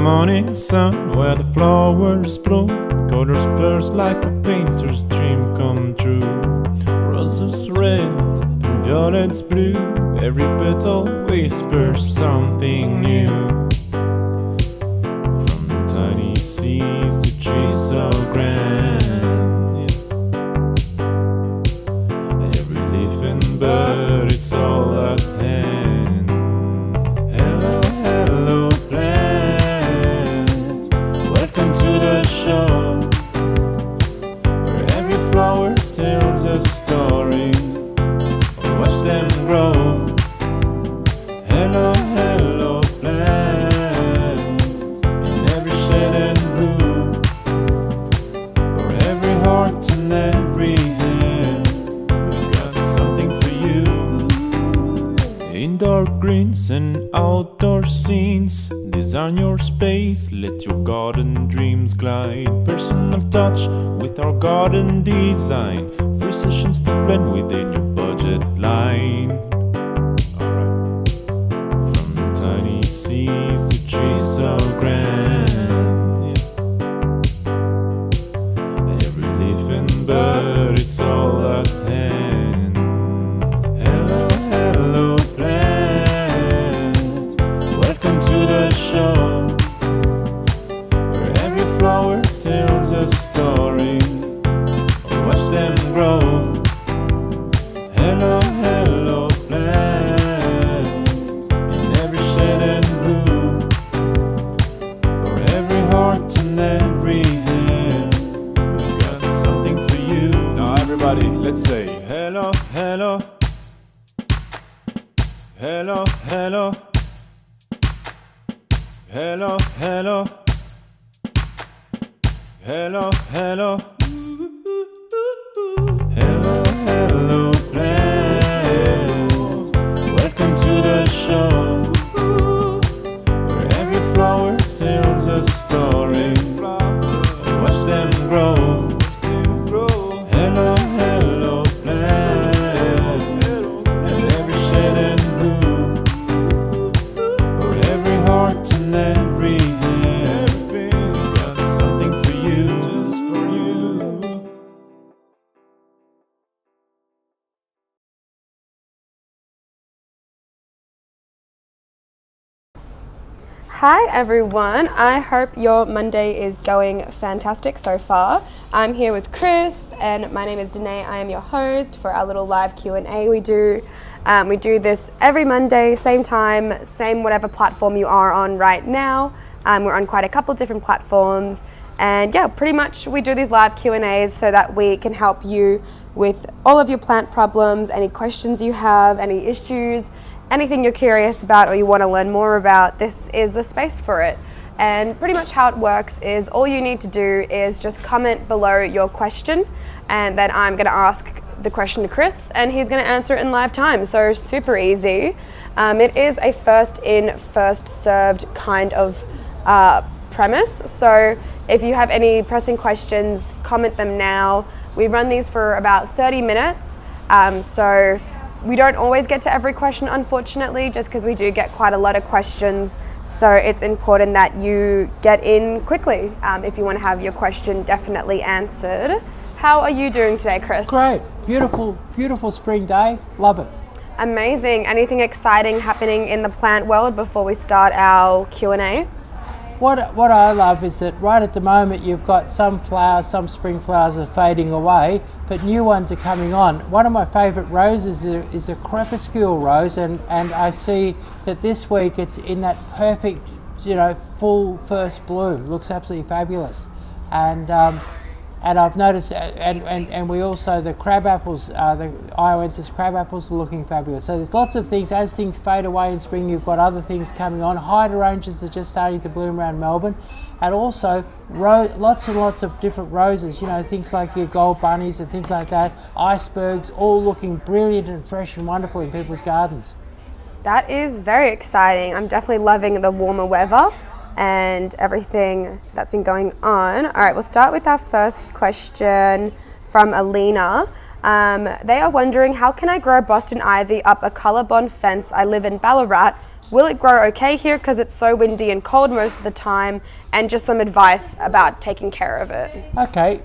morning sun where the flowers bloom, colors burst like a painter's dream come true. Roses red and violets blue, every petal whispers something new. From tiny seeds to trees so grand, every leaf and bird, it's all at hand. Hello, hello plant, welcome to the show, where every flower tells a story. Watch them grow. Hello, hello plant, in every shade and hue, for every heart and every hand, we've got something for you. Indoor greens and outdoor scenes, design your space, let your garden dreams glide. Personal touch with our garden design, free sessions to blend within your budget line. Alright. From tiny seeds to trees so grand, every leaf and bird, it's all at hand. Hello, hello plant, welcome to the show, where every flower tells a story. Watch them grow. Hello, hello plant, in every shade and hue, for every heart and every hand, we've got something for you. Now everybody, let's say hello, hello, hello, hello, hello, hello, hello, hello. Hello, hello plant, welcome to the show, where every flower tells a story. Watch them grow. Hello, hello plant, in every shade and hue, for every heart and every hand, we've got something for you, just for you. Hi everyone, I hope your Monday is going fantastic so far. I'm here with Chris and my name is Danae. I am your host for our little live Q&A we do. We do this every Monday, same time, same whatever platform you are on right now. We're on quite a couple different platforms, and yeah, pretty much we do these live Q&As so that we can help you with all of your plant problems, any questions you have, any issues, anything you're curious about or you want to learn more about. This is the space for it. And pretty much how it works is all you need to do is just comment below your question, and then I'm going to ask the question to Chris and he's going to answer it in live time. So super easy. It is a first in, first served kind of premise. So if you have any pressing questions, comment them now. We run these for about 30 minutes. So we don't always get to every question, unfortunately, just because we do get quite a lot of questions. So it's important that you get in quickly if you want to have your question definitely answered. How are you doing today, Chris? Great, beautiful, beautiful spring day, love it. Amazing. Anything exciting happening in the plant world before we start our Q&A? What I love is that right at the moment you've got some flowers, some spring flowers are fading away, but new ones are coming on. One of my favourite roses is a crepuscule rose, and I see that this week it's in that perfect, full first bloom. Looks absolutely fabulous. And I've noticed, and we also, the crab apples, the Ioensis crab apples are looking fabulous. So there's lots of things, as things fade away in spring, you've got other things coming on. Hydrangeas are just starting to bloom around Melbourne. And also, lots and lots of different roses, things like your gold bunnies and things like that. Icebergs, all looking brilliant and fresh and wonderful in people's gardens. That is very exciting. I'm definitely loving the warmer weather and everything that's been going on. All right, we'll start with our first question from Alina. They are wondering, how can I grow Boston ivy up a colour bond fence? I live in Ballarat, Will it grow okay here because it's so windy and cold most of the time? And just some advice about taking care of it. Okay,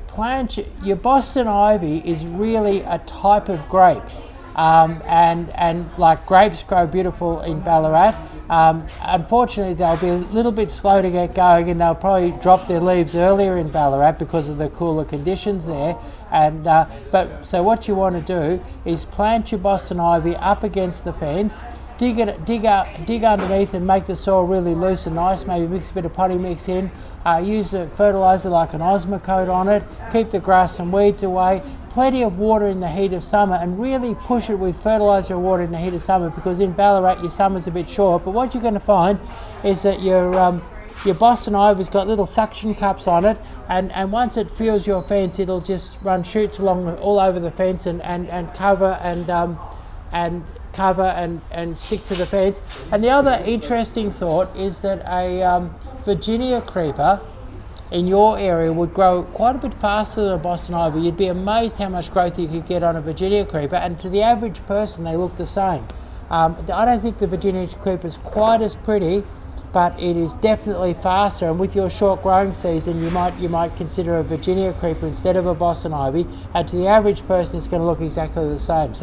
your Boston ivy is really a type of grape, and like grapes grow beautiful in Ballarat. Unfortunately, they'll be a little bit slow to get going, and they'll probably drop their leaves earlier in Ballarat because of the cooler conditions there. And so what you want to do is plant your Boston ivy up against the fence. Dig underneath and make the soil really loose and nice. Maybe mix a bit of potting mix in. Use a fertiliser like an Osmocote on it. Keep the grass and weeds away. Plenty of water in the heat of summer, and really push it with fertiliser and water in the heat of summer, because in Ballarat your summer's a bit short. But what you're going to find is that your Boston ivy's got little suction cups on it, and once it fills your fence, it'll just run shoots along all over the fence and cover and stick to the fence. And the other interesting thought is that a Virginia creeper in your area would grow quite a bit faster than a Boston ivy. You'd be amazed how much growth you could get on a Virginia creeper, and to the average person they look the same. I don't think the Virginia creeper is quite as pretty, but it is definitely faster, and with your short growing season you might consider a Virginia creeper instead of a Boston ivy, and to the average person it's going to look exactly the same.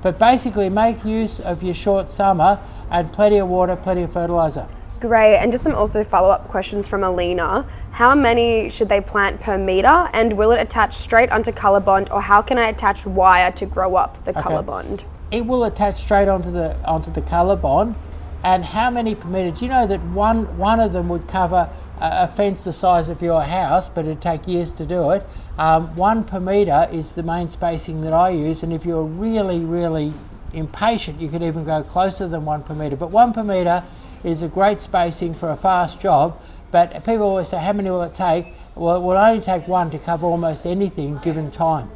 But basically make use of your short summer and plenty of water, plenty of fertiliser. Great, and just some also follow-up questions from Alina. How many should they plant per metre, and will it attach straight onto ColourBond, or how can I attach wire to grow up the ColourBond? It will attach straight onto the ColourBond. And how many per metre? Do you know that one of them would cover a fence the size of your house, but it'd take years to do it. 1 per metre is the main spacing that I use, and if you're really, really impatient, you could even go closer than 1 per metre. But 1 per metre is a great spacing for a fast job, but people always say, how many will it take? Well, it will only take 1 to cover almost anything given time.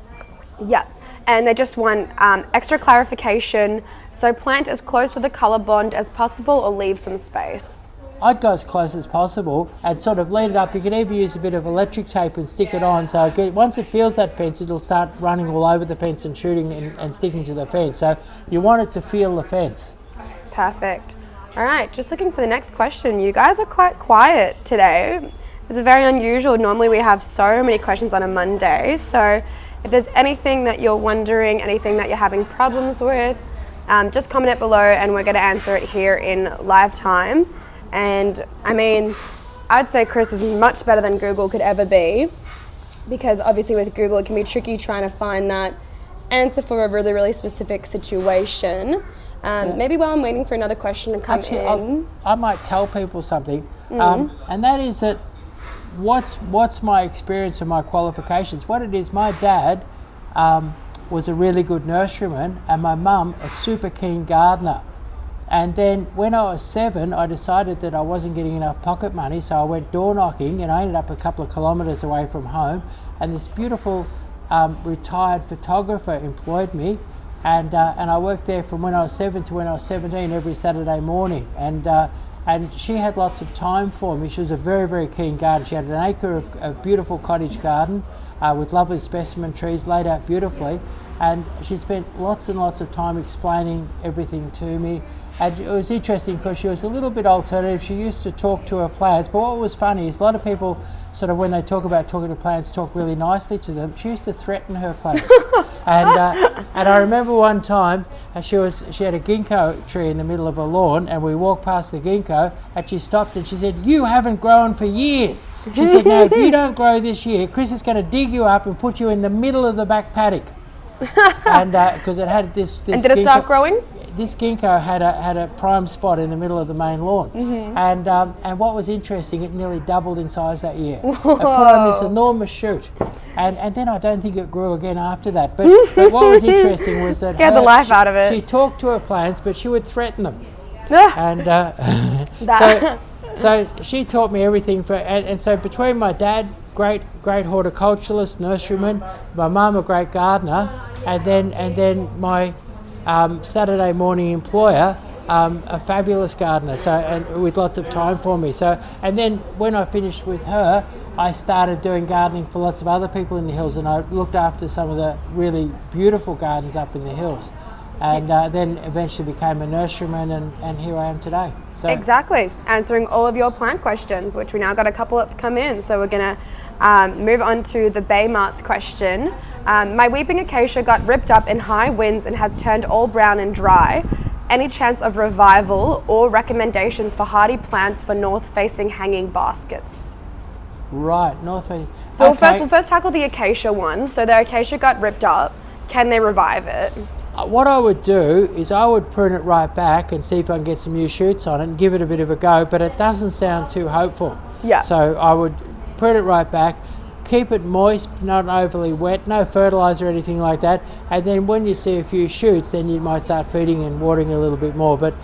Yeah. And they just want extra clarification. So plant as close to the ColourBond as possible, or leave some space? I'd go as close as possible and sort of lead it up. You can even use a bit of electric tape and stick it on. So once it feels that fence, it'll start running all over the fence and shooting and sticking to the fence. So you want it to feel the fence. Perfect. All right, just looking for the next question. You guys are quite quiet today. It's very unusual. Normally we have so many questions on a Monday. So if there's anything that you're wondering, anything that you're having problems with, just comment it below and we're going to answer it here in live time. And I mean, I'd say Chris is much better than Google could ever be, because obviously with Google it can be tricky trying to find that answer for a really, really specific situation. Maybe while I'm waiting for another question to come in. I might tell people something, and that is that what's my experience and my qualifications. What it is, my dad was a really good nurseryman, and my mum a super keen gardener. And then when I was 7, I decided that I wasn't getting enough pocket money, so I went door knocking, and I ended up a couple of kilometres away from home, and this beautiful retired photographer employed me, and I worked there from when I was 7 to when I was 17 every Saturday morning, and she had lots of time for me. She was a very, very keen gardener. She had an acre of a beautiful cottage garden with lovely specimen trees laid out beautifully, and she spent lots and lots of time explaining everything to me. And it was interesting because she was a little bit alternative. She used to talk to her plants, but what was funny is a lot of people sort of, when they talk about talking to plants, talk really nicely to them. She used to threaten her plants. And I remember one time she had a ginkgo tree in the middle of a lawn, and we walked past the ginkgo, and she stopped and she said, "You haven't grown for years." She said, "Now if you don't grow this year, Chris is going to dig you up and put you in the middle of the back paddock." And because it had this and did it start growing? This ginkgo had a prime spot in the middle of the main lawn, and what was interesting, it nearly doubled in size that year. It put on this enormous shoot, and then I don't think it grew again after that. But what was interesting was that scared the life out of it. She talked to her plants, but she would threaten them, and so she taught me everything. And so between my dad, great horticulturalist, nurseryman, my mum a great gardener, and then my Saturday morning employer, a fabulous gardener, and with lots of time for me. So, and then when I finished with her, I started doing gardening for lots of other people in the hills, and I looked after some of the really beautiful gardens up in the hills. and then eventually became a nurseryman, and here I am today. So Exactly. Answering all of your plant questions, which we now got a couple that come in. So we're going to move on to the Baymart's question. My weeping acacia got ripped up in high winds and has turned all brown and dry. Any chance of revival or recommendations for hardy plants for north-facing hanging baskets? right, North Bay. So Okay. we'll first tackle the acacia one. So the acacia got ripped up. Can they revive it? What I would do is I would prune it right back and see if I can get some new shoots on it and give it a bit of a go, but it doesn't sound too hopeful. Yeah. So I would prune it right back, keep it moist, not overly wet, no fertilizer or anything like that, and then when you see a few shoots, then you might start feeding and watering a little bit more. But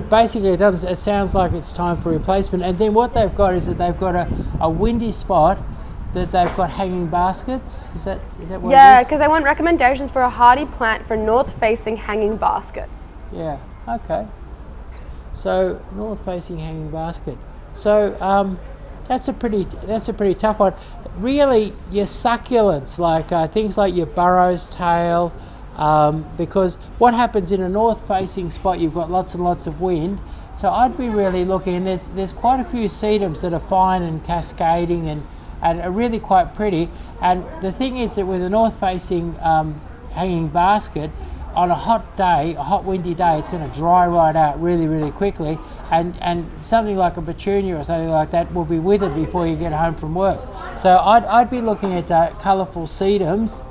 basically it sounds like it's time for replacement. And then what they've got is that they've got a windy spot that they've got hanging baskets. Is that what Yeah, it is? because I want recommendations for a hardy plant for north-facing hanging baskets. Yeah, okay. So north-facing hanging basket. So that's a pretty tough one. Really, your succulents, like things like your burrow's tail, because what happens in a north-facing spot, you've got lots and lots of wind. So I'd be really looking, and there's quite a few sedums that are fine and cascading and are really quite pretty. And the thing is that with a north-facing hanging basket, on a hot day, a hot windy day, it's going to dry right out really, really quickly, and something like a petunia or something like that will be withered before you get home from work. So I'd be looking at colourful sedums,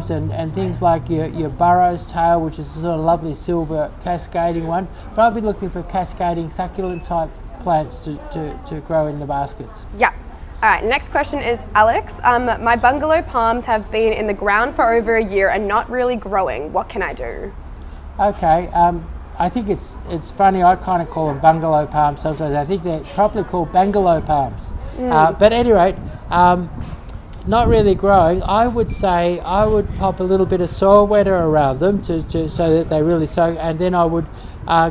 and things like your burrow's tail, which is a sort of lovely silver cascading one. But I'd be looking for cascading succulent type plants to grow in the baskets. Yeah. All right, next question is Alex. My bungalow palms have been in the ground for over a year and not really growing. What can I do? Okay, I think it's funny, I kind of call them bungalow palms sometimes. I think they're properly called bungalow palms. But at any rate, not really growing. I would say I would pop a little bit of soil wetter around them to so that they really soak, and then I would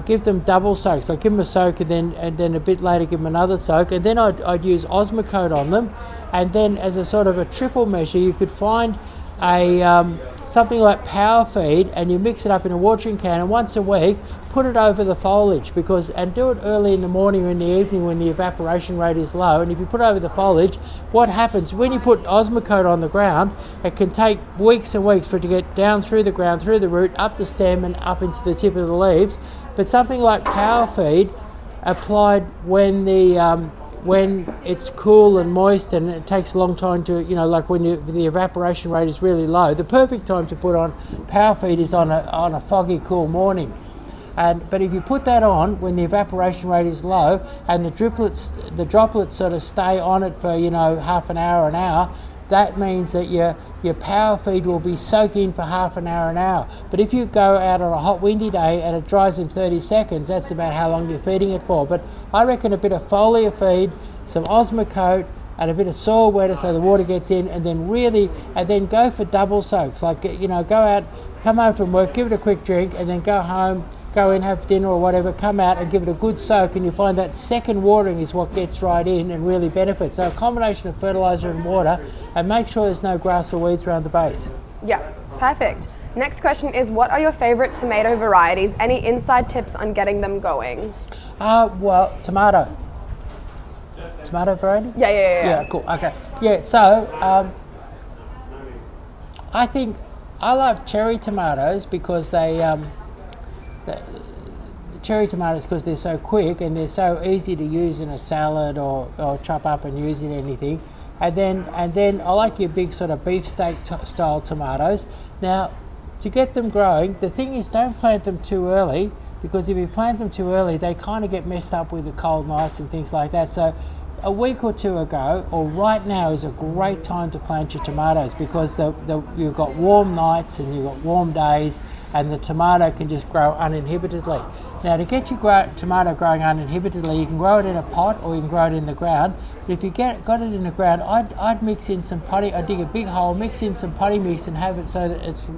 give them double soaks. I'd give them a soak and then a bit later give them another soak, and then I'd use Osmocote on them, and then as a sort of a triple measure, you could find a something like Power Feed, and you mix it up in a watering can, and once a week put it over the foliage, and do it early in the morning or in the evening when the evaporation rate is low. And if you put it over the foliage, what happens when you put Osmocote on the ground, it can take weeks and weeks for it to get down through the ground, through the root, up the stem and up into the tip of the leaves. But something like Power Feed applied when it's cool and moist and it takes a long time to, like when the evaporation rate is really low, the perfect time to put on Power Feed is on a foggy, cool morning. But if you put that on when the evaporation rate is low and the droplets sort of stay on it for half an hour, that means that your Power Feed will be soaking for half an hour. But if you go out on a hot windy day and it dries in 30 seconds, that's about how long you're feeding it for. But I reckon a bit of foliar feed, some Osmocote, and a bit of soil wetter so the water gets in, and then go for double soaks. Like, go out, come home from work, give it a quick drink, and then go home, go in, have dinner or whatever, come out and give it a good soak, and you find that second watering is what gets right in and really benefits. So a combination of fertiliser and water, and make sure there's no grass or weeds around the base. Yeah, perfect. Next question is, what are your favourite tomato varieties? Any inside tips on getting them going? Well, tomato variety? Yeah. Yeah, cool, okay. Yeah, so I think I love cherry tomatoes because the cherry tomatoes, because they're so quick and they're so easy to use in a salad or chop up and use in anything. And then I like your big sort of beefsteak style tomatoes. Now, to get them growing, the thing is, don't plant them too early, because if you plant them too early, they kind of get messed up with the cold nights and things like that. So a week or two ago, or right now, is a great time to plant your tomatoes, because you've got warm nights and you've got warm days, and the tomato can just grow uninhibitedly. Now, to get your tomato growing uninhibitedly, you can grow it in a pot or you can grow it in the ground. But if you got it in the ground, I'd mix in some potting. I'd dig a big hole, mix in some potting mix, and have it so that it's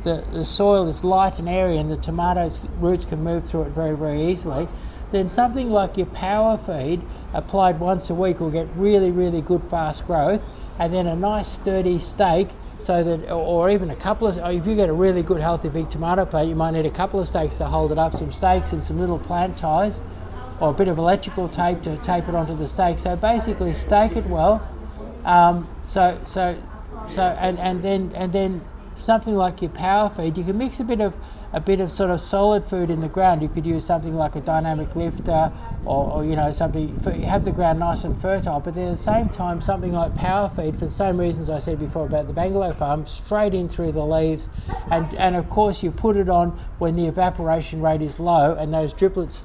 the soil is light and airy, and the tomatoes' roots can move through it very, very easily. Then something like your Power Feed applied once a week will get really, really good fast growth, and then a nice sturdy stake so that, or even a couple of, if you get a really good healthy big tomato plant, you might need a couple of stakes to hold it up, some stakes and some little plant ties, or a bit of electrical tape to tape it onto the stake. So basically stake it well. And then something like your power feed, you can mix a bit of sort of solid food in the ground. You could use something like a dynamic lifter, or you know, something, have the ground nice and fertile, but then at the same time something like power feed, for the same reasons I said before about the bungalow farm, straight in through the leaves, and of course you put it on when the evaporation rate is low and those droplets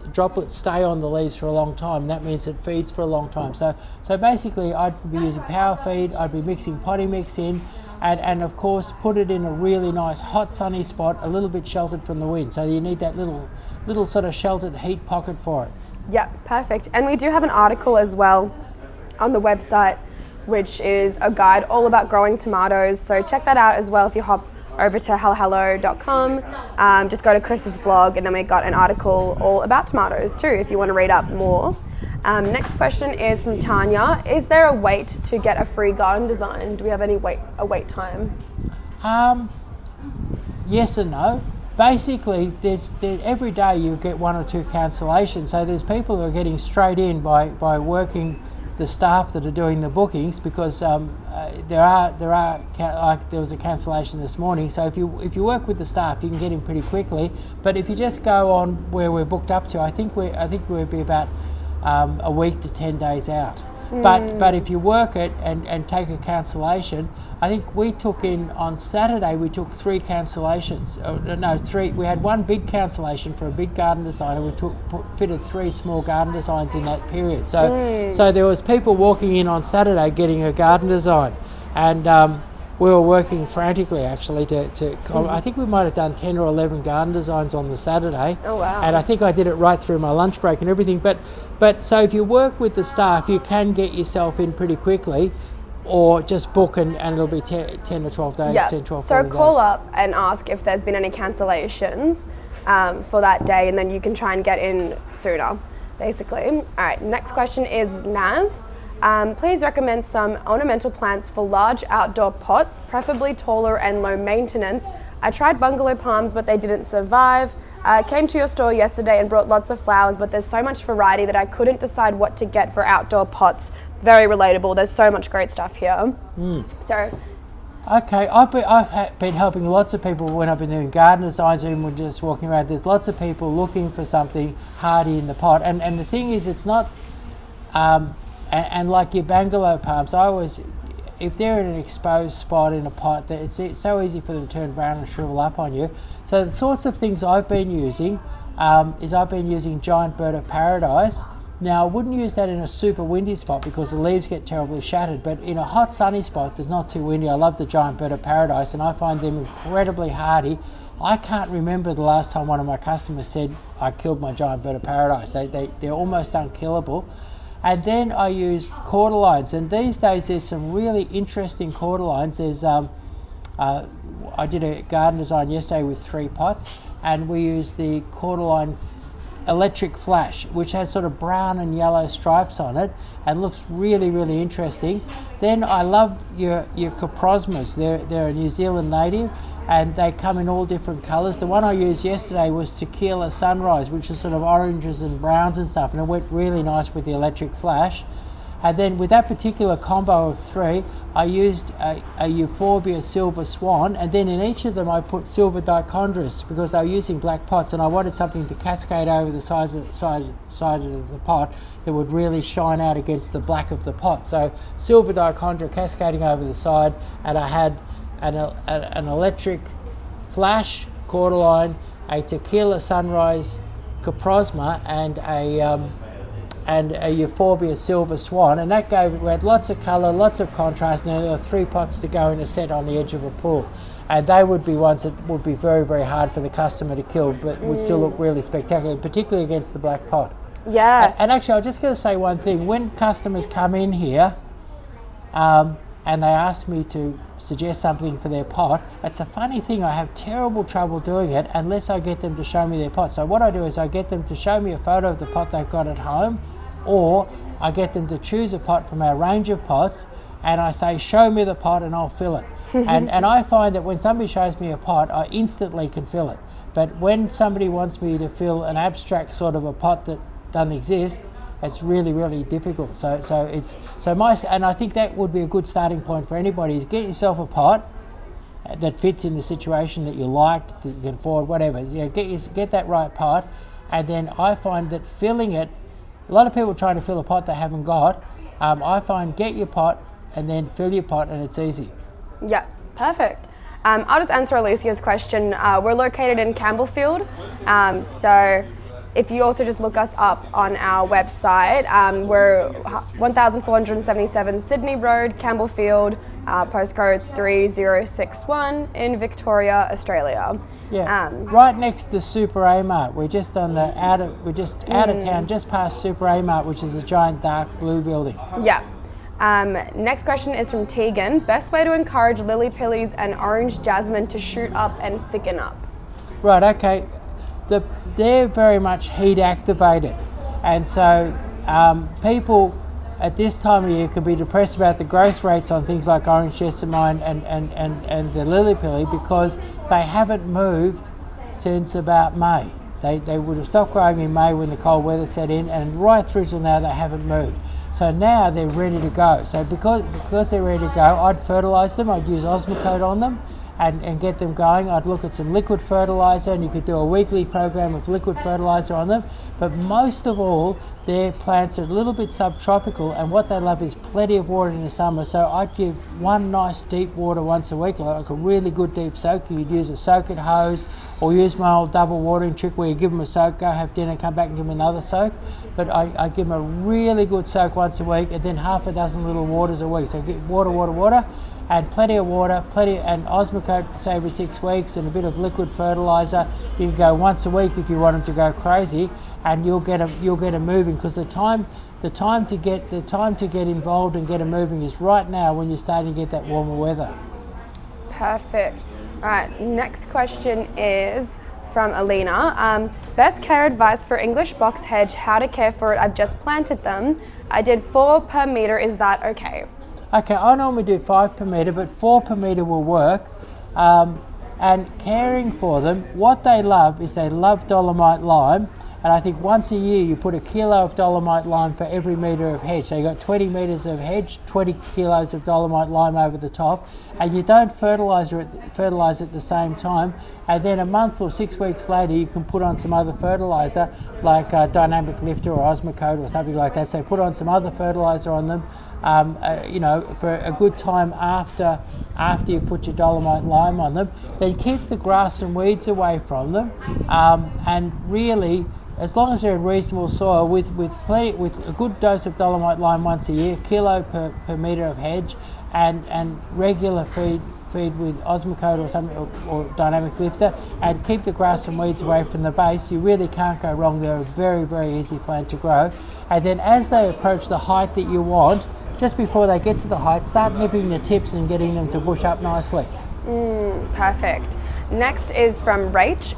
stay on the leaves for a long time, and that means it feeds for a long time. So basically I'd be using power feed, I'd be mixing potting mix in, and of course put it in a really nice hot sunny spot, a little bit sheltered from the wind, so you need that little sort of sheltered heat pocket for it. Yeah, perfect. And we do have an article as well on the website, which is a guide all about growing tomatoes, so check that out as well if you hop over to hellhello.com. Just go to Chris's blog, and then we got an article all about tomatoes too if you want to read up more. Next question is from Tanya. Is there a wait to get a free garden design? Do we have any wait time? Yes and no. Basically, there's every day you get 1 or 2 cancellations. So there's people who are getting straight in by working the staff that are doing the bookings, because there was a cancellation this morning. So if you work with the staff, you can get in pretty quickly. But if you just go on where we're booked up to, I think we'll be about a week to 10 days out. But if you work it and take a cancellation, I think we took in on Saturday, we took 3 cancellations. No, 3. We had 1 big cancellation for a big garden design, and we fitted 3 small garden designs in that period. So there was people walking in on Saturday getting a garden design, and we were working frantically actually to I think we might have done 10 or 11 garden designs on the Saturday. Oh wow. And I think I did it right through my lunch break and everything. But so if you work with the staff, you can get yourself in pretty quickly, or just book and it'll be 10 or 12 days, Yeah. 10, 12, So 14 call days. up and ask if there's been any cancellations for that day, and then you can try and get in sooner, basically. All right, next question is Naz. Please recommend some ornamental plants for large outdoor pots, preferably taller and low maintenance. I tried bungalow palms, but they didn't survive. Came to your store yesterday and brought lots of flowers, but there's so much variety that I couldn't decide what to get for outdoor pots. Very relatable. There's so much great stuff here. So, Okay, I've been helping lots of people when I've been doing garden designs, or even when just walking around. There's lots of people looking for something hardy in the pot, and the thing is, it's not. And like your bungalow palms, if they're in an exposed spot in a pot, it's so easy for them to turn brown and shrivel up on you. So the sorts of things I've been using is I've been using giant bird of paradise. Now I wouldn't use that in a super windy spot because the leaves get terribly shattered, but in a hot sunny spot that's not too windy, I love the giant bird of paradise, and I find them incredibly hardy. I can't remember the last time one of my customers said I killed my giant bird of paradise. They're almost unkillable. And then I used cordyline, and these days there's some really interesting cordyline. There's I did a garden design yesterday with 3 pots, and we used the cordyline electric flash, which has sort of brown and yellow stripes on it and looks really, really interesting. Then I love your coprosmas. They're a New Zealand native, and they come in all different colours. The one I used yesterday was Tequila Sunrise, which is sort of oranges and browns and stuff, and it went really nice with the electric flash. And then with that particular combo of 3, I used a Euphorbia Silver Swan, and then in each of them I put Silver Dichondrus because I was using black pots and I wanted something to cascade over the side of the pot that would really shine out against the black of the pot. So Silver Dichondra cascading over the side, and I had an electric flash cordyline, a Tequila Sunrise Coprosma, and a Euphorbia Silver Swan, and that we had lots of colour, lots of contrast, and there were 3 pots to go in a set on the edge of a pool. And they would be ones that would be very, very hard for the customer to kill, but would still look really spectacular, particularly against the black pot. yeah. And actually, I'm just going to say one thing. When customers come in here and they ask me to suggest something for their pot, it's a funny thing. I have terrible trouble doing it unless I get them to show me their pot. So what I do is I get them to show me a photo of the pot they've got at home, or I get them to choose a pot from our range of pots, and I say, show me the pot and I'll fill it. and I find that when somebody shows me a pot, I instantly can fill it. But when somebody wants me to fill an abstract sort of a pot that doesn't exist, it's really, really difficult. And I think that would be a good starting point for anybody, is get yourself a pot that fits in the situation that you like, that you can afford, whatever. Get that right pot, and then I find that filling it, a lot of people trying to fill a pot they haven't got. I find get your pot and then fill your pot, and it's easy. Yeah, perfect. I'll just answer Alicia's question. We're located in Campbellfield, so if you also just look us up on our website, we're 1477 Sydney Road, Campbellfield, postcode 3061 in Victoria, Australia. Yeah, right next to Super A-Mart. We're just on the out of town, just past Super A-Mart, which is a giant dark blue building. Yeah. Next question is from Tegan. Best way to encourage lily pillies and orange jasmine to shoot up and thicken up? Right, okay. They're very much heat activated, and so people at this time of year can be depressed about the growth rates on things like orange jessamine and the lily pilly, because they haven't moved since about May. They would have stopped growing in May when the cold weather set in, and right through till now they haven't moved. So now they're ready to go. So because they're ready to go, I'd fertilise them. I'd use Osmocote on them and get them going. I'd look at some liquid fertiliser, and you could do a weekly program of liquid fertiliser on them. But most of all, their plants are a little bit subtropical, and what they love is plenty of water in the summer. So I'd give one nice deep water once a week, like a really good deep soak. You'd use a soak it hose, or use my old double watering trick where you give them a soak, go have dinner, come back and give them another soak. But I give them a really good soak once a week, and then half a dozen little waters a week. So get water, and plenty of water, and Osmocote, say every 6 weeks, and a bit of liquid fertiliser. You can go once a week if you want them to go crazy, and you'll get them moving, because the time to get involved and get them moving is right now when you're starting to get that warmer weather. Perfect. All right, next question is from Alina. Best care advice for English box hedge, how to care for it. I've just planted them. I did 4 per metre, is that okay? Okay, I normally do 5 per metre, but 4 per metre will work. And caring for them, what they love is they love dolomite lime, and I think once a year you put a kilo of dolomite lime for every metre of hedge. So you've got 20 metres of hedge, 20 kilos of dolomite lime over the top, and you don't fertilise it at the same time, and then a month or 6 weeks later you can put on some other fertiliser like Dynamic Lifter or Osmocote or something like that. So put on some other fertiliser on them, for a good time after you put your dolomite lime on them. Then keep the grass and weeds away from them, and really, as long as they're in reasonable soil, with a good dose of dolomite lime once a year, kilo per metre of hedge, and regular feed with Osmocote or something, or Dynamic Lifter, and keep the grass and weeds away from the base. You really can't go wrong. They're a very, very easy plant to grow. And then as they approach the height that you want, just before they get to the height, start nipping the tips and getting them to bush up nicely. Perfect. Next is from Rach.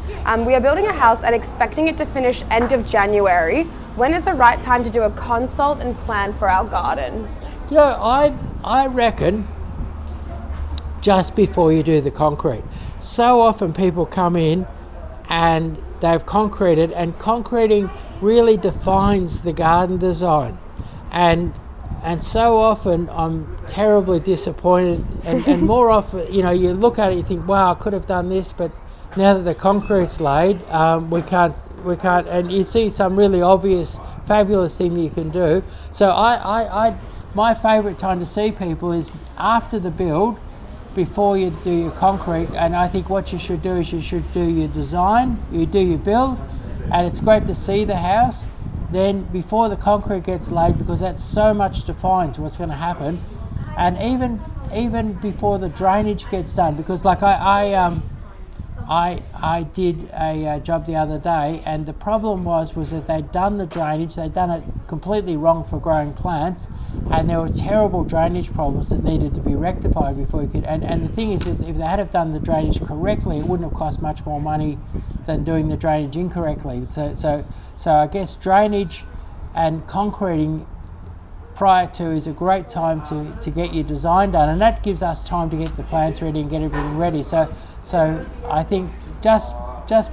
We are building a house and expecting it to finish end of January. When is the right time to do a consult and plan for our garden? You know, I reckon just before you do the concrete. So often people come in and they've concreted, and concreting really defines the garden design. And so often I'm terribly disappointed, and more often, you know, you look at it, you think, wow, I could have done this, but now that the concrete's laid, we can't, and you see some really obvious, fabulous thing that you can do. So my favourite time to see people is after the build, before you do your concrete. And I think what you should do is you should do your design, you do your build, and it's great to see the house. Then before the concrete gets laid, because that so much defines what's going to happen, and even before the drainage gets done, because like I did a job the other day, and the problem was that they'd done the drainage, they'd done it completely wrong for growing plants, and there were terrible drainage problems that needed to be rectified before you could. And the thing is that if they had have done the drainage correctly, it wouldn't have cost much more money than doing the drainage incorrectly. So I guess drainage and concreting prior to is a great time to get your design done, and that gives us time to get the plants ready and get everything ready. So I think just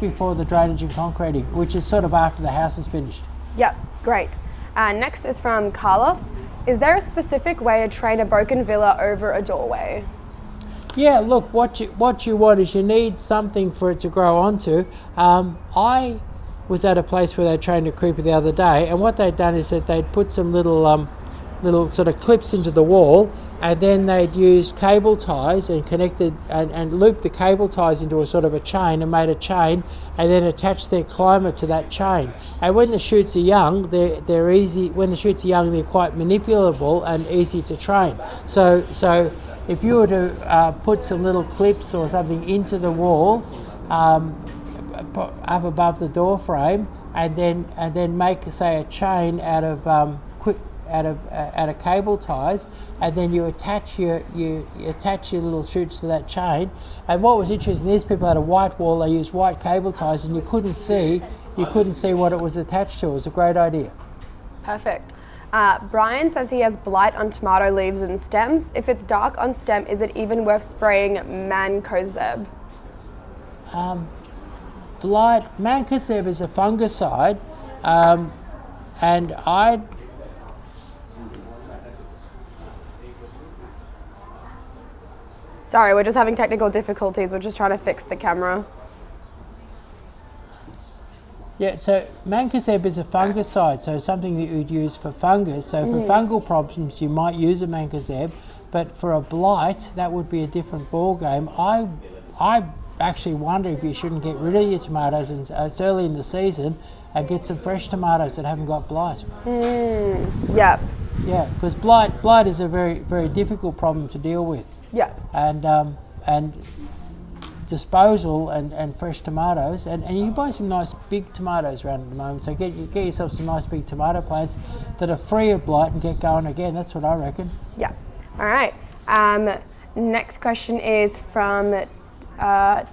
before the drainage and concreting, which is sort of after the house is finished. Yep, great. Next is from Carlos. Is there a specific way to train a broken villa over a doorway? Yeah, look, what you want is you need something for it to grow onto. I was at a place where they trained a creeper the other day, and what they'd done is that they'd put some little sort of clips into the wall, and then they'd used cable ties and connected and looped the cable ties into a sort of a chain and made a chain, and then attached their climber to that chain. And when the shoots are young, they're easy. When the shoots are young, they're quite manipulable and easy to train. So if you were to put some little clips or something into the wall up above the door frame, and then make, say, a chain out of cable ties, and then you attach your little shoots to that chain. And what was interesting is people had a white wall, they used white cable ties, and you couldn't see what it was attached to. It was a great idea. Perfect. Brian says he has blight on tomato leaves and stems. If it's dark on stem, is it even worth spraying Mancozeb? Blight, Mancozeb is a fungicide, and Sorry, we're just having technical difficulties. We're just trying to fix the camera. Yeah, so Mancozeb is a fungicide, so something that you'd use for fungus. So for fungal problems, you might use a Mancozeb, but for a blight, that would be a different ball game. I actually wonder if you shouldn't get rid of your tomatoes, and it's early in the season, and get some fresh tomatoes that haven't got blight. Yeah. Yeah, because blight is a very, very difficult problem to deal with. Yeah. And disposal and fresh tomatoes, and you buy some nice big tomatoes around at the moment, so get yourself some nice big tomato plants that are free of blight and get going again. That's what I reckon. Yeah. All right. Next question is from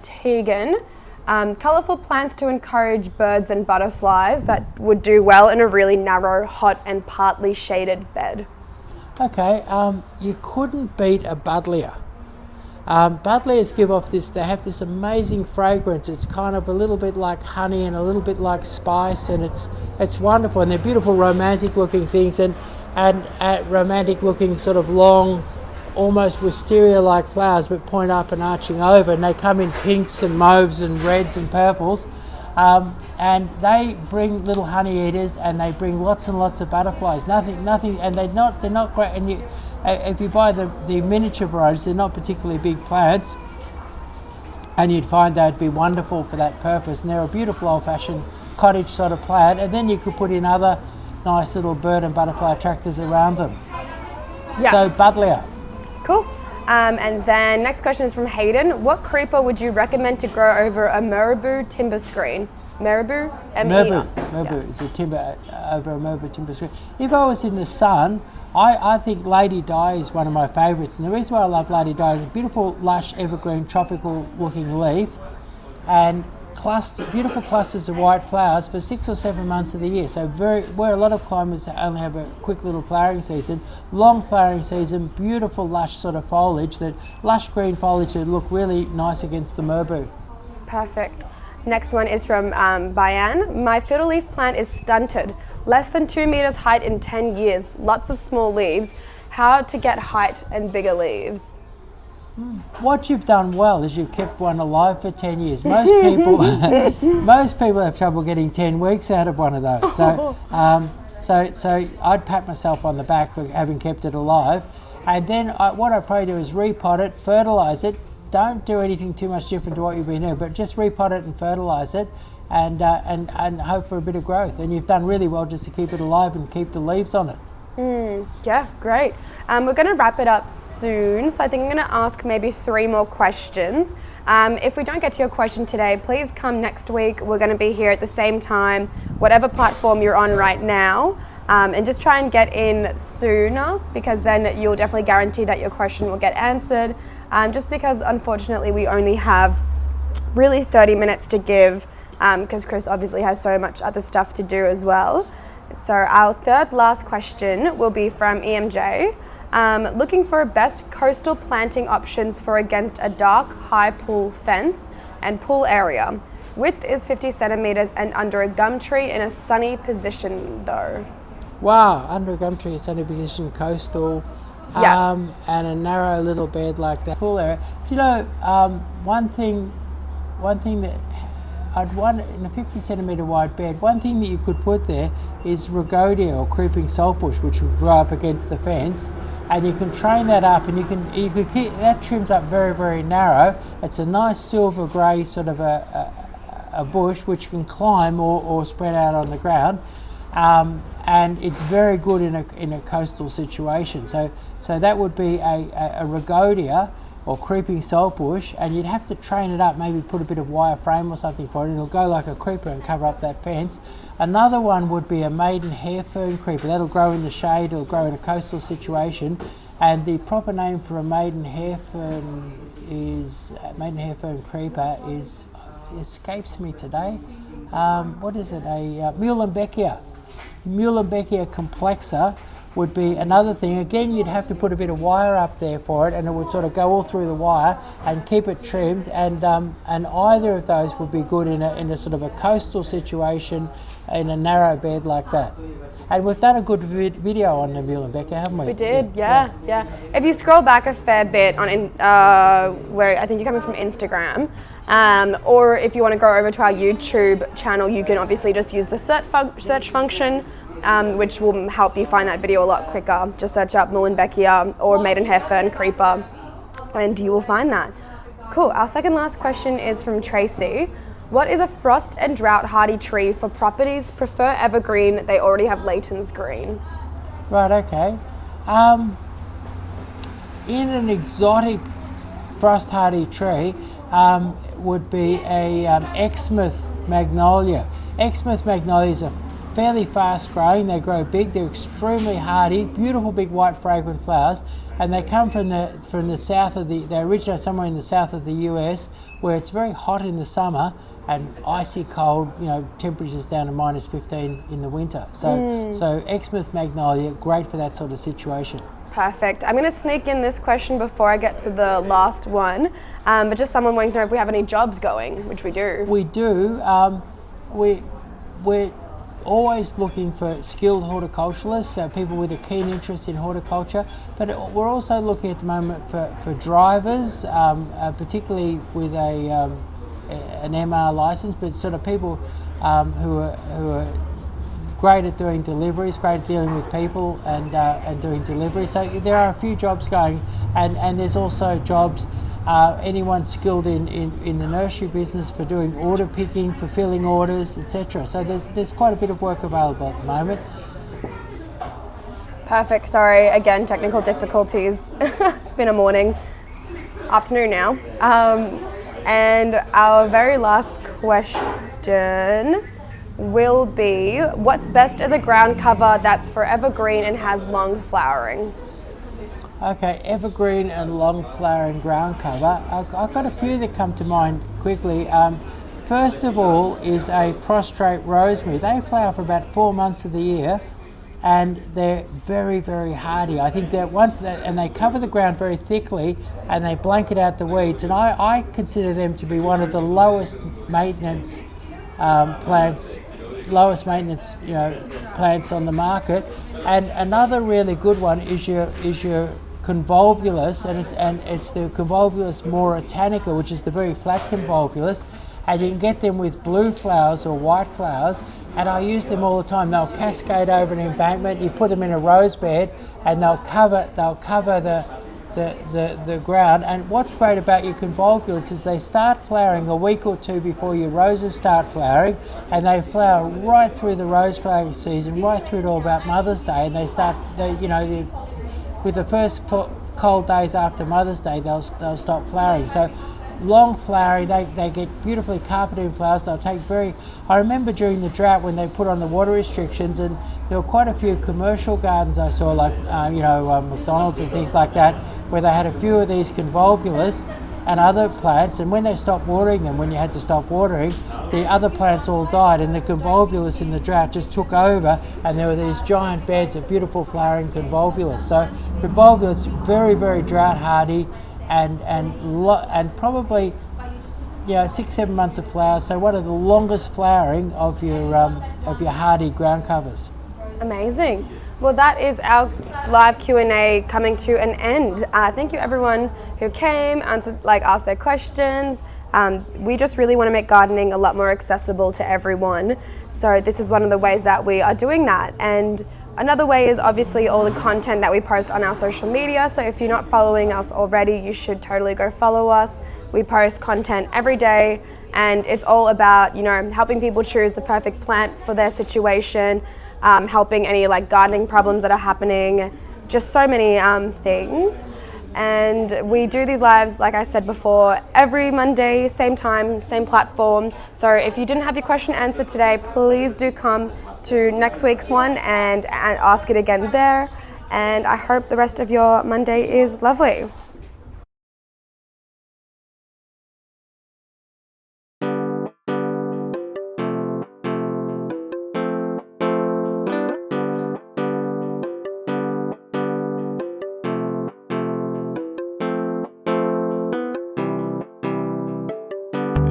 Tegan. Colourful plants to encourage birds and butterflies that would do well in a really narrow, hot and partly shaded bed. Okay, you couldn't beat a buddleia. Buddleias give off they have this amazing fragrance. It's kind of a little bit like honey and a little bit like spice, and it's wonderful, and they're beautiful romantic looking things, and romantic looking sort of long, almost wisteria like flowers, but point up and arching over, and they come in pinks and mauves and reds and purples, and they bring little honey eaters, and they bring lots and lots of butterflies. Nothing, and they're not great. And if you buy the miniature varieties, they're not particularly big plants, and you'd find they'd be wonderful for that purpose. And they're a beautiful old-fashioned cottage sort of plant, and then you could put in other nice little bird and butterfly attractors around them. Yeah. So buddleia. Cool. And then next question is from Hayden. What creeper would you recommend to grow over a Merbau timber screen? Merbau? Merbau is a timber over a Merbau timber screen. If I was in the sun, I think Lady Di is one of my favourites, and the reason why I love Lady Di is a beautiful, lush, evergreen, tropical-looking leaf, and beautiful clusters of white flowers for 6 or 7 months of the year. So where a lot of climbers only have a quick little flowering season, long flowering season, beautiful, lush sort of foliage, that lush green foliage would look really nice against the Merbau. Perfect. Next one is from Bayan. My fiddle leaf plant is stunted, less than 2 meters height in 10 years, lots of small leaves. How to get height and bigger leaves? What you've done well is you've kept one alive for 10 years. Most people have trouble getting 10 weeks out of one of those. So I'd pat myself on the back for having kept it alive. And then what I'd probably do is repot it, fertilise it. Don't do anything too much different to what you've been doing, but just repot it and fertilise it, and hope for a bit of growth. And you've done really well just to keep it alive and keep the leaves on it. Yeah, great. We're going to wrap it up soon, so I think I'm going to ask maybe 3 more questions. If we don't get to your question today, please come next week. We're going to be here at the same time, whatever platform you're on right now, and just try and get in sooner, because then you'll definitely guarantee that your question will get answered. Just because unfortunately we only have really 30 minutes to give, because Chris obviously has so much other stuff to do as well. So our third last question will be from EMJ. Looking for best coastal planting options for against a dark, high pool fence and pool area. Width is 50 centimeters and under a gum tree in a sunny position though. Wow, under a gum tree, sunny position, coastal, Yeah. and a narrow little bed like that. Pool area. Do you know, one thing that I'd want in a 50 centimetre wide bed, one thing that you could put there is rhagodia or creeping saltbush, which will grow up against the fence, and you can train that up, and you could hit that. Trims up very, very narrow. It's a nice silver grey sort of a bush which can climb or spread out on the ground, and it's very good in a coastal situation. So that would be a rhagodia or creeping saltbush, and you'd have to train it up, maybe put a bit of wire frame or something for it, and it'll go like a creeper and cover up that fence. Another one would be a maiden hair fern creeper. That'll grow in the shade, it'll grow in a coastal situation, and the proper name for a maiden hair fern creeper is, it escapes me today. What is it? A Muhlenbeckia. Muhlenbeckia complexa would be another thing. Again, you'd have to put a bit of wire up there for it, and it would sort of go all through the wire and keep it trimmed. And either of those would be good in a sort of a coastal situation, in a narrow bed like that. And we've done a good video on the Muhlenbeckia, haven't we? We did, yeah. If you scroll back a fair bit on where I think you're coming from Instagram, or if you want to go over to our YouTube channel, you can obviously just use the search function, which will help you find that video a lot quicker. Just search up Muhlenbeckia or maidenhair fern creeper and you will find that. Cool. Our second last question is from Tracy. What is a frost and drought hardy tree for properties prefer evergreen? They already have Layton's green. Right, okay. In an exotic frost hardy tree would be a Exmouth magnolia. Exmouth magnolias are fairly fast growing, they grow big, they're extremely hardy, beautiful big white fragrant flowers, and they come from the south of they originate somewhere in the south of the US, where it's very hot in the summer and icy cold, temperatures down to -15 in the winter. So Exmouth magnolia, great for that sort of situation. Perfect. I'm going to sneak in this question before I get to the last one, but just someone wanting to know if we have any jobs going, which we do. We do. We're always looking for skilled horticulturalists, people with a keen interest in horticulture, but we're also looking at the moment for drivers, particularly with an MR license, but sort of people who are great at doing deliveries, great at dealing with people and doing deliveries. So there are a few jobs going, and there's also jobs, anyone skilled in the nursery business for doing order picking, fulfilling orders, etc. So there's quite a bit of work available at the moment. Perfect. Sorry, again, technical difficulties. It's been a afternoon now. And our very last question will be, what's best as a ground cover that's forever green and has long flowering? Okay, evergreen and long flowering ground cover. I've got a few that come to mind quickly. First of all is a prostrate rosemary. They flower for about 4 months of the year, and they're very, very hardy. I think that and they cover the ground very thickly, and they blanket out the weeds. And I consider them to be one of the lowest maintenance plants on the market. And another really good one is your convolvulus, and it's the Convolvulus mauritanica, which is the very flat convolvulus, and you can get them with blue flowers or white flowers, and I use them all the time. They'll cascade over an embankment. You put them in a rose bed, and they'll cover the ground. And what's great about your convolvulus is they start flowering a week or two before your roses start flowering, and they flower right through the rose flowering season, right through to about Mother's Day, and with the first cold days after Mother's Day, they'll stop flowering. So long flowering, they get beautifully carpeted flowers. They'll take I remember during the drought when they put on the water restrictions, and there were quite a few commercial gardens I saw, like McDonald's and things like that, where they had a few of these convolvulus, and other plants, and when they stopped watering them, when you had to stop watering, the other plants all died, and the convolvulus in the drought just took over, and there were these giant beds of beautiful flowering convolvulus. So convolvulus, very, very drought hardy, and probably 6-7 months of flower. So one of the longest flowering of your hardy ground covers. Amazing. Well, that is our live Q&A coming to an end. Thank you everyone who came, asked their questions. We just really want to make gardening a lot more accessible to everyone. So this is one of the ways that we are doing that. And another way is obviously all the content that we post on our social media. So if you're not following us already, you should totally go follow us. We post content every day, and it's all about, helping people choose the perfect plant for their situation, helping any gardening problems that are happening, just so many things. And we do these lives, like I said before, every Monday, same time, same platform. So if you didn't have your question answered today, please do come to next week's one and ask it again there. And I hope the rest of your Monday is lovely.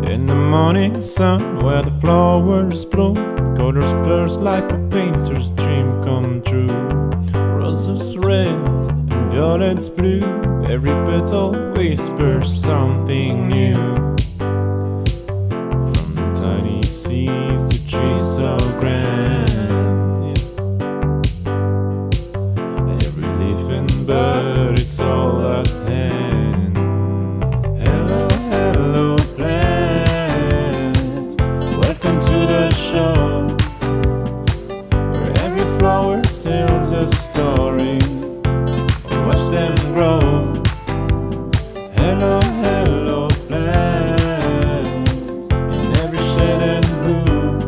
In the morning sun, where the flowers bloom, colors burst like a painter's dream come true. Roses red and violets blue, every petal whispers something new. From tiny seeds to trees so grand, every leaf and bird, it's all at hand. Hello, hello, show, where every flower tells a story. Watch them grow. Hello, hello, plant, in every shade and hue,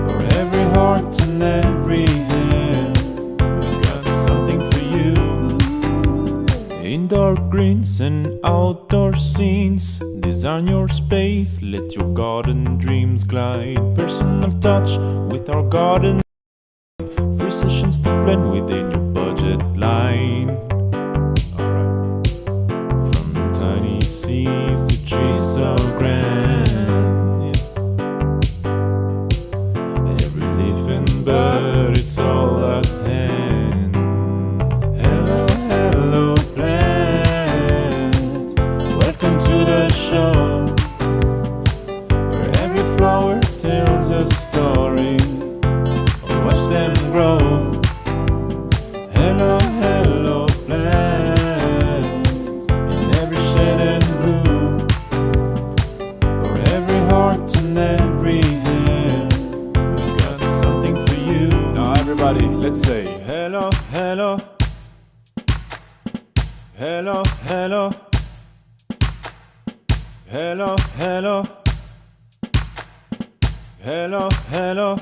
for every heart and every hand, we've got something for you. Indoor greens and outdoor scenes, design your space, let your garden dreams glide. Personal touch with our garden, free sessions to blend within your budget line. From tiny seeds to trees so grand, every leaf and bird, it's all at hand. Hello, hello, plant, welcome to the show, where every flower tells a story. Watch them grow. Hello, hello, plant, in every shade and hue, for every heart and every hand, we've got something for you. Now everybody, let's say hello, hello, hello, hello, hello, hello, hello, hello.